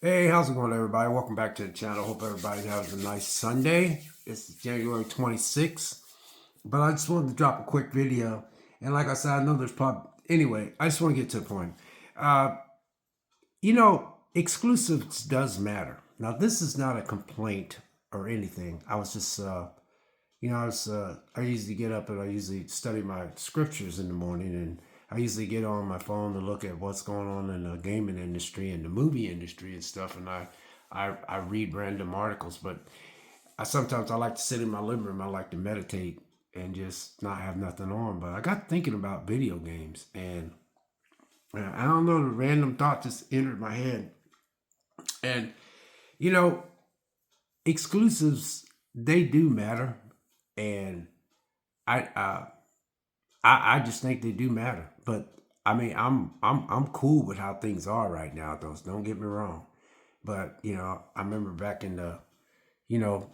Hey, how's it going, everybody? Welcome back to the channel. Hope everybody has a nice Sunday. It's January 26th, but I just wanted to drop a quick video. And like I said, I know there's probably, anyway, I just want to get to the point. Uh, exclusives does matter. Now, this is not a complaint or anything. I was just, I usually get up and I usually study my scriptures in the morning, and I usually get on my phone to look at what's going on in the gaming industry and the movie industry and stuff. And I read random articles, but I like to sit in my living room. I like to meditate and just not have nothing on. But I got thinking about video games, and I don't know, the random thought just entered my head. And you know, exclusives, they do matter, and I uh, I just think they do matter. But I mean, I'm cool with how things are right now. Those, don't get me wrong. But I remember back in the, you know,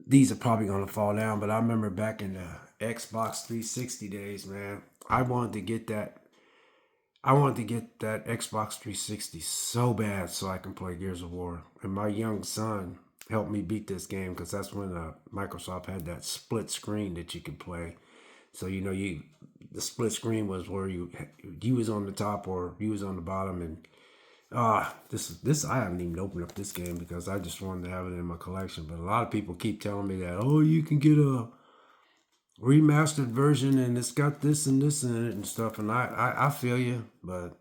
these are probably gonna fall down. But I remember back in the Xbox 360 days, man. I wanted to get that. I wanted to get that Xbox 360 so bad so I can play Gears of War. And my young son helped me beat this game because that's when Microsoft had that split screen that you could play. So you the split screen was where you was on the top or you was on the bottom, and this I haven't even opened up this game because I just wanted to have it in my collection. But a lot of people keep telling me that, oh, you can get a remastered version and it's got this and this in it and stuff, and I feel you, but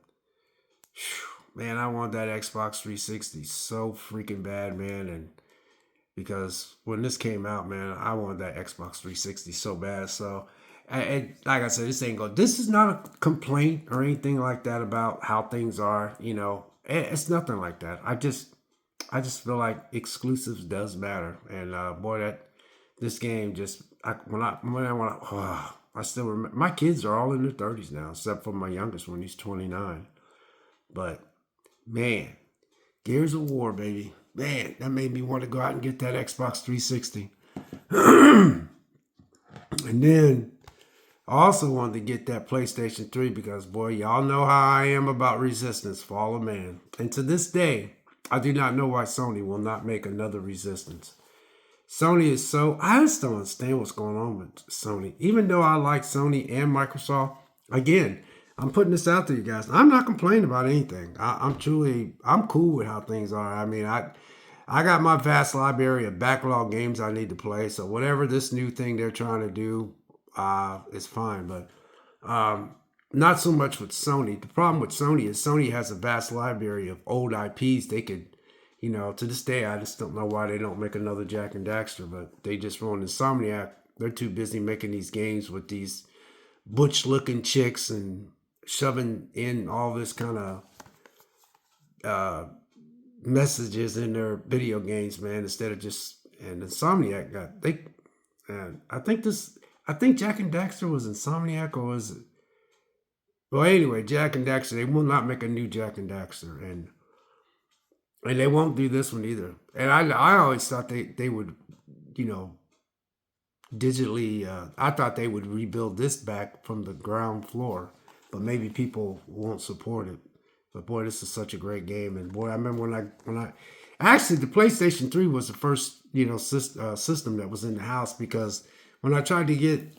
man, I want that Xbox 360 so freaking bad, man. And because when this came out, man, I wanted that Xbox 360 so bad. So, like I said, this ain't go. This is not a complaint or anything like that about how things are. It's nothing like that. I just feel like exclusives does matter, and boy, that this game just when I want to. I still remember my kids are all in their 30s now, except for my youngest one. He's 29. But man, Gears of War, baby. Man, that made me want to go out and get that Xbox 360. And then I also wanted to get that PlayStation 3 because, boy, y'all know how I am about Resistance, Fall of Man. And to this day, I do not know why Sony will not make another Resistance. Sony is so, I just don't understand what's going on with Sony. Even though I like Sony and Microsoft, again, I'm putting this out to you guys. I'm not complaining about anything. I'm cool with how things are. I mean, I got my vast library of backlog games I need to play. So whatever this new thing they're trying to do, is fine. But not so much with Sony. The problem with Sony is Sony has a vast library of old IPs they could, to this day, I just don't know why they don't make another Jack and Daxter, but they just won't. Insomniac, they're too busy making these games with these butch looking chicks and shoving in all this kind of messages in their video games, man, instead of just, and Insomniac got, and I think Jack and Daxter was Insomniac, or was it? Well, anyway, Jack and Daxter, they will not make a new Jack and Daxter, and they won't do this one either. And I always thought they would, you know, digitally. I thought they would rebuild this back from the ground floor, but maybe people won't support it. But boy, this is such a great game, and boy, I remember when I actually the PlayStation 3 was the first system that was in the house, because when I tried to get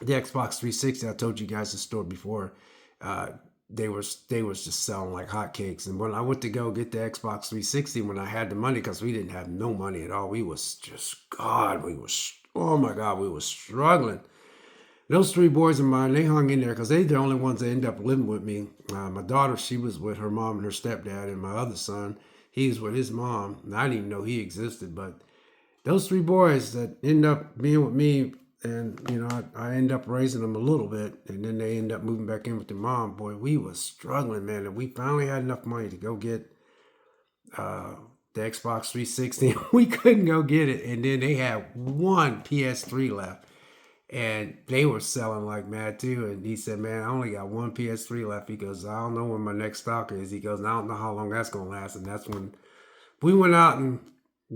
the Xbox 360, I told you guys the story before. Uh, they was just selling like hotcakes. And when I went to go get the Xbox 360, when I had the money, because we didn't have no money at all, we was just God, we was oh my God, we was struggling. Those three boys of mine, they hung in there because they the only ones that ended up living with me. My daughter, she was with her mom and her stepdad, and my other son, he was with his mom. And I didn't even know he existed, but those three boys that end up being with me, and I end up raising them a little bit, and then they end up moving back in with their mom. Boy, we was struggling, man, and we finally had enough money to go get uh, the Xbox 360. We couldn't go get it, and then they had one PS3 left, and they were selling like mad too. And he said, "Man, I only got one PS3 left." He goes, "I don't know when my next stock is." He goes, "And I don't know how long that's gonna last." And that's when we went out and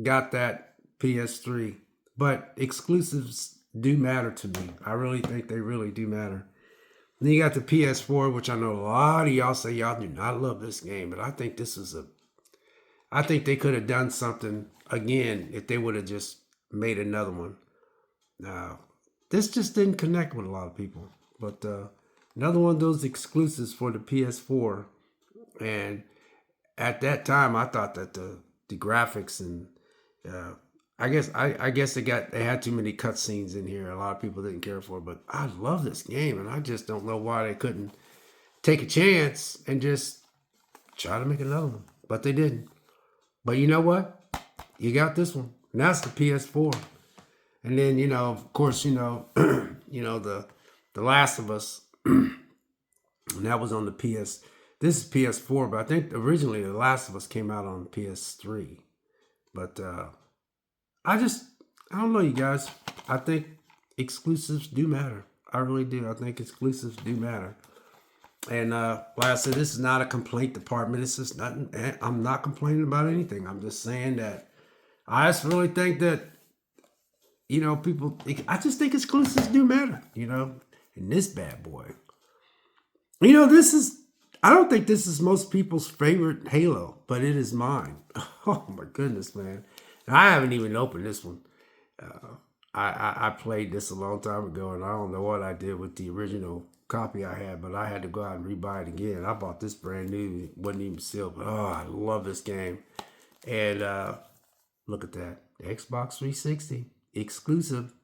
got that PS3. But exclusives do matter to me. I really think they really do matter. Then you got the PS4, which I know a lot of y'all say y'all do not love this game, but I think this is a I think they could have done something again if they would have just made another one. Now, this just didn't connect with a lot of people. But another one of those exclusives for the PS4. And at that time, I thought that the graphics and uh, I guess they had too many cutscenes in here. A lot of people didn't care for it, but I love this game, and I just don't know why they couldn't take a chance and just try to make another one. But they didn't. But you know what? You got this one. And that's the PS4. And then, of course, the Last of Us, and that was on the PS. This is PS4, but I think originally The Last of Us came out on PS3. But I just, I don't know, you guys. I think exclusives do matter. I really do. I think exclusives do matter. And like I said, this is not a complaint department. This is nothing. I'm not complaining about anything. I'm just saying that I just really think that, people, I just think exclusives do matter, And this bad boy, this is, I don't think this is most people's favorite Halo, but it is mine. Oh my goodness, man. And I haven't even opened this one. I played this a long time ago, and I don't know what I did with the original copy I had, but I had to go out and rebuy it again. I bought this brand new, it wasn't even sealed, but I love this game. And look at that, Xbox 360 exclusive.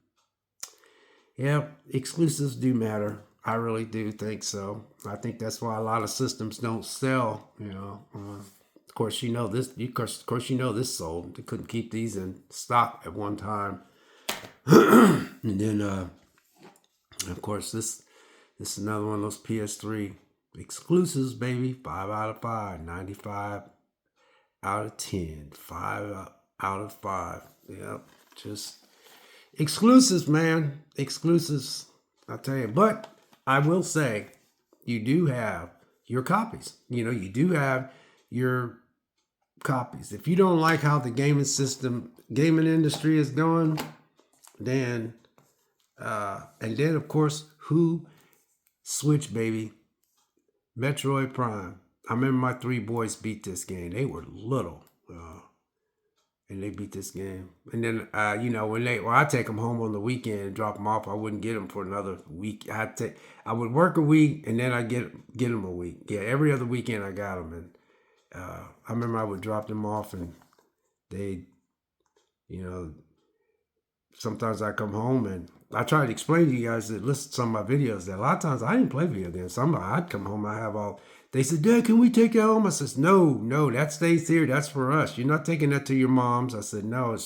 Yeah, exclusives do matter. I really do think so. I think that's why a lot of systems don't sell. Of course, this. Of course, this sold. They couldn't keep these in stock at one time. And then, of course, this is another one of those PS3 exclusives, baby. 5 out of 5, 95 out of 10, 5 out of 5. Yep, just exclusives, man. Exclusives. I'll tell you. But I will say, you do have your copies. You do have your copies. If you don't like how the gaming industry is going, then, and then of course, who Switch, baby, Metroid Prime. I remember my 3 boys beat this game. They were little, and they beat this game. And then, when I take them home on the weekend and drop them off, I wouldn't get them for another week. I would work a week and then I get them a week. Yeah, every other weekend I got them, and I remember I would drop them off, and they, sometimes I come home and I try to explain to you guys that listen to some of my videos that a lot of times I didn't play video games. I'd come home, they said, Dad, can we take it home? I says, no, that stays here. That's for us. You're not taking that to your mom's. I said, no,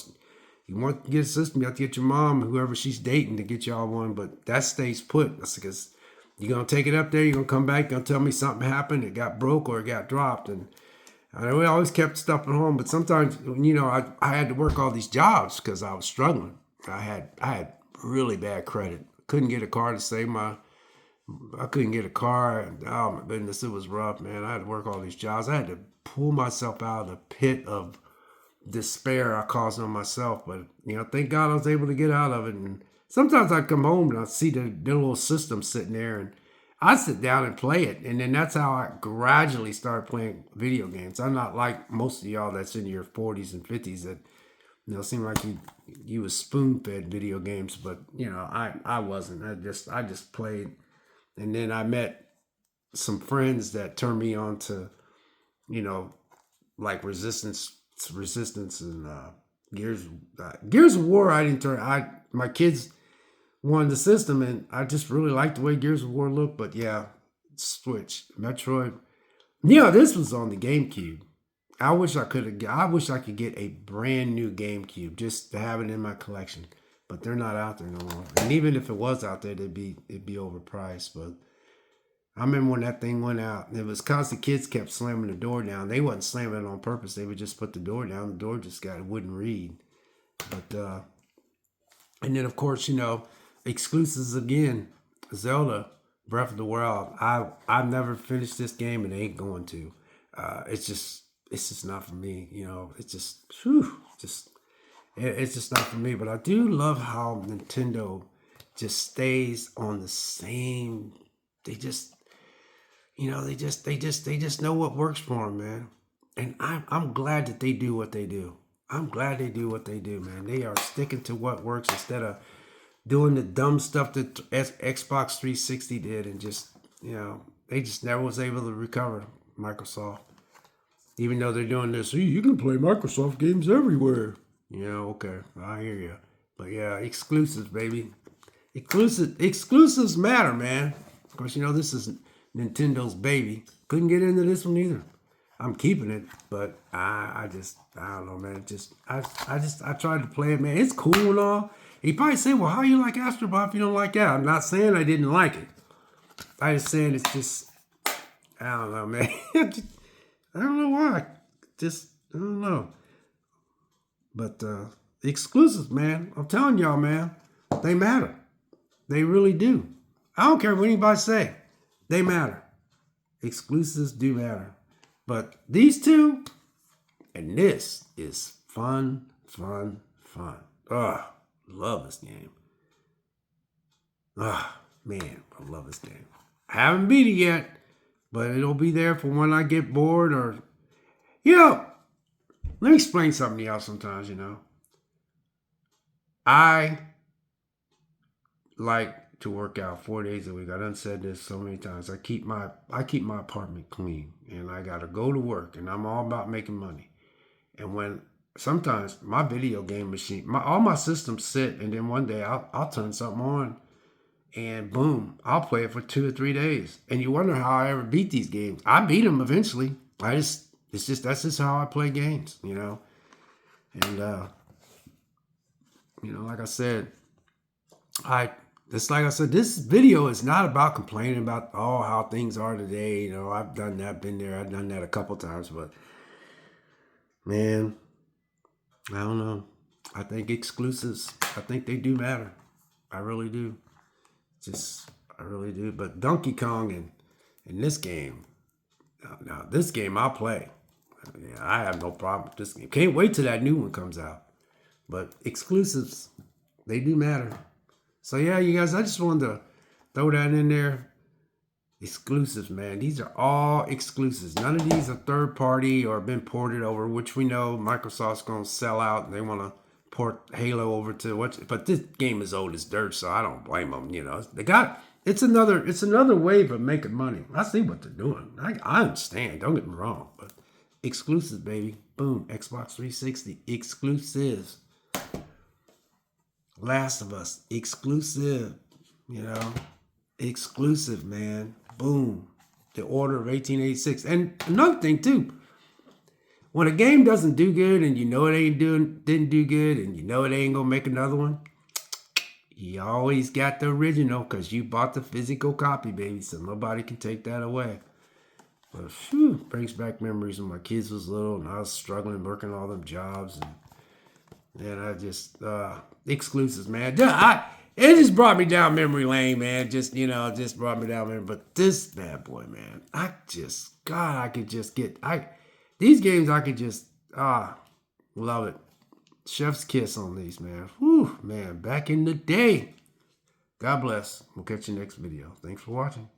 you want to get a system, you have to get your mom, whoever she's dating, to get y'all one, but that stays put. I said, because you're going to take it up there, you're going to come back, you're going to tell me something happened, it got broke or it got dropped. And we always kept stuff at home, but sometimes, I had to work all these jobs because I was struggling. I had really bad credit. Couldn't get a car to save I couldn't get a car. Oh my goodness, it was rough, man. I had to work all these jobs. I had to pull myself out of the pit of despair I caused on myself. But, thank God I was able to get out of it. And sometimes I'd come home and I'd see the little system sitting there, and I'd sit down and play it. And then that's how I gradually started playing video games. I'm not like most of y'all that's in your 40s and 50s that, seem like you was spoon-fed video games. But, I wasn't. I just played. And then I met some friends that turned me on to, like Resistance and Gears of War. My kids wanted the system, and I just really liked the way Gears of War looked. But yeah, Switch, Metroid. This was on the GameCube. I wish I could get a brand new GameCube just to have it in my collection. But they're not out there no more. And even if it was out there, it'd be overpriced. But I remember when that thing went out, and it was because the kids kept slamming the door down. They wasn't slamming it on purpose. They would just put the door down. The door just wouldn't read. But and then of course, exclusives again. Zelda Breath of the Wild. I've never finished this game and ain't going to. It's just not for me. It's just it's just not for me. But I do love how Nintendo just stays on the same. They just know what works for them, man. And I'm glad that they do what they do. I'm glad they do what they do, man. They are sticking to what works instead of doing the dumb stuff that Xbox 360 did, and just, they just never was able to recover, Microsoft. Even though they're doing this, you can play Microsoft games everywhere. Okay, I hear you. But yeah, exclusives, baby. Exclusives matter, man. Of course, this is Nintendo's baby. Couldn't get into this one either. I'm keeping it, but I don't know, man. I tried to play it, man. It's cool and all. You probably say, well, how you like Astro Bot if you don't like that? I'm not saying I didn't like it. I just saying it's just, I don't know, man. I don't know why. I don't know. But exclusives, man. I'm telling y'all, man, they matter. They really do. I don't care what anybody say. They matter. Exclusives do matter. But these two, and this is fun. Love this game. Man, I love this game. I haven't beat it yet, but it'll be there for when I get bored or, let me explain something to y'all sometimes, I like to work out 4 days a week. I done said this so many times. I keep my apartment clean, and I gotta go to work, and I'm all about making money. And when sometimes my video game machine, all my systems sit, and then one day I'll turn something on, and boom, I'll play it for 2 or 3 days. And you wonder how I ever beat these games. I beat them eventually. That's just how I play games, And like I said, this video is not about complaining about how things are today. I've done that, been there, I've done that a couple times, but man, I don't know. I think exclusives, I think they do matter. I really do. I really do. But Donkey Kong in this game, now this game I'll play. I have no problem with this game. Can't wait till that new one comes out. But exclusives, they do matter. So yeah, you guys, I just wanted to throw that in there. Exclusives, man. These are all exclusives. None of these are third party or been ported over, which we know Microsoft's going to sell out. They want to port Halo over to but this game is old as dirt, so I don't blame them. It's another wave of making money. I see what they're doing. I understand. Don't get me wrong, but exclusives, baby. Boom. Xbox 360 exclusives. Last of Us exclusive. Exclusive, man. Boom. The Order of 1886. And another thing too, when a game doesn't do good and it didn't do good, and it ain't gonna make another one, you always got the original because you bought the physical copy, baby. So nobody can take that away. But brings back memories when my kids was little and I was struggling working all them jobs, and I just exclusives, man. It just brought me down memory lane, man. Just brought me down memory. But this bad boy, man, these games I could just love it. Chef's kiss on these, man. Whew, man, back in the day. God bless. We'll catch you next video. Thanks for watching.